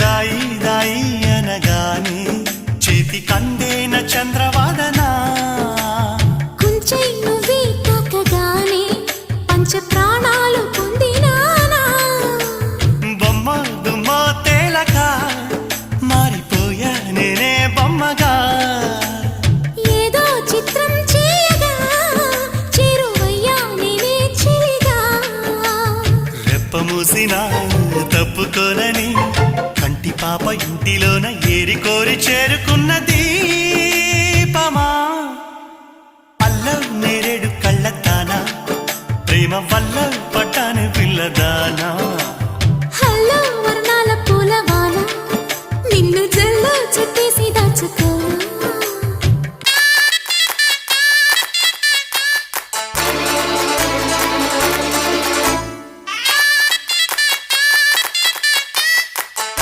దాయి దాయి అనగానే చేతి కందేన చంద్రవాదనా కుంచై నువ్వే తాకగానే పంచ ప్రాణాలు పొందినానా బొమ్మ దుమ్మ తేలక మారిపోయా నేనే బొమ్మగా ఏదో చిత్రం చేయగా చేరువయ్యా నేనే చెలిగా రెప్ప మూసినా తప్పుకోనని కంటి పాప ఇంటిలోన ఏరి కోరి చేరుకున్న దీపమా అల్లం నేరేడు కళ్ళతానా ప్రేమ వల్ల